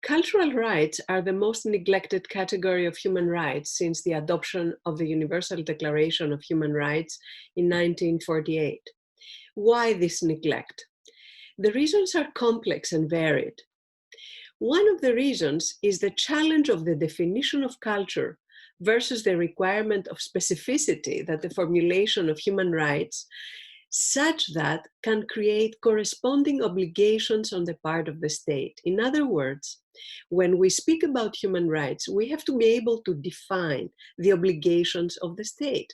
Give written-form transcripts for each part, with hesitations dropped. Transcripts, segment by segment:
Cultural rights are the most neglected category of human rights since the adoption of the Universal Declaration of Human Rights in 1948. Why this neglect? The reasons are complex and varied. One of the reasons is the challenge of the definition of culture versus the requirement of specificity that the formulation of human rights such that can create corresponding obligations on the part of the state. In other words, when we speak about human rights, we have to be able to define the obligations of the state.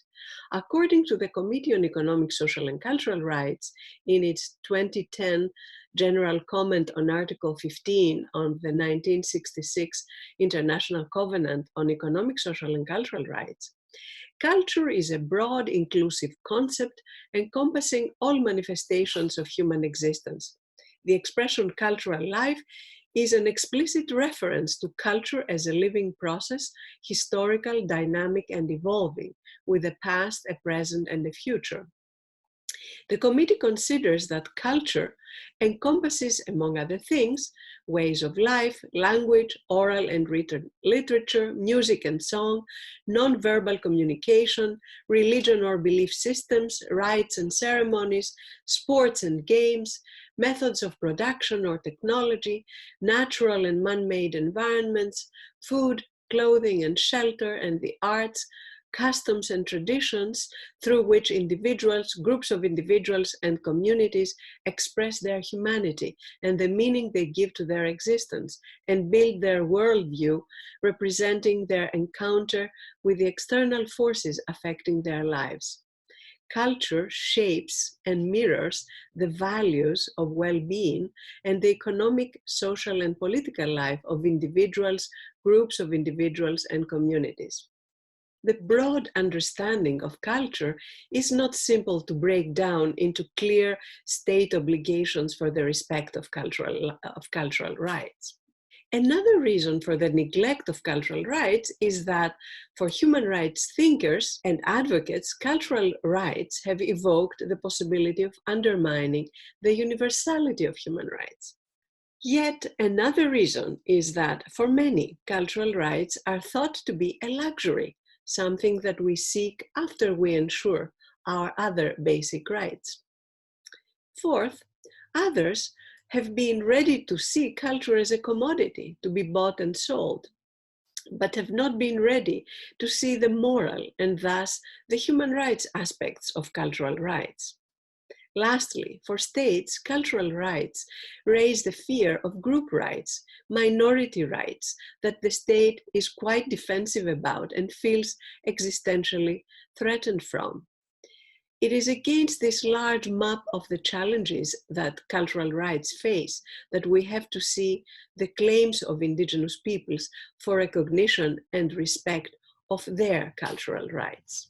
According to the Committee on Economic, Social, and Cultural Rights, in its 2010 General Comment on Article 15 of the 1966 International Covenant on Economic, Social, and Cultural Rights, culture is a broad, inclusive concept encompassing all manifestations of human existence. The expression cultural life is an explicit reference to culture as a living process, historical, dynamic, and evolving, with a past, a present, and a future. The committee considers that culture encompasses, among other things, ways of life, language, oral and written literature, music and song, non-verbal communication, religion or belief systems, rites and ceremonies, sports and games, methods of production or technology, natural and man-made environments, food, clothing and shelter, and the arts, customs and traditions through which individuals, groups of individuals, and communities express their humanity and the meaning they give to their existence and build their worldview, representing their encounter with the external forces affecting their lives. Culture shapes and mirrors the values of well-being and the economic, social, and political life of individuals, groups of individuals, and communities. The broad understanding of culture is not simple to break down into clear state obligations for the respect of cultural rights. Another reason for the neglect of cultural rights is that for human rights thinkers and advocates, cultural rights have evoked the possibility of undermining the universality of human rights. Yet another reason is that for many, cultural rights are thought to be a luxury, something that we seek after we ensure our other basic rights. Fourth, others have been ready to see culture as a commodity to be bought and sold, but have not been ready to see the moral and thus the human rights aspects of cultural rights. Lastly, for states, cultural rights raise the fear of group rights, minority rights, that the state is quite defensive about and feels existentially threatened from. It is against this large map of the challenges that cultural rights face that we have to see the claims of indigenous peoples for recognition and respect of their cultural rights.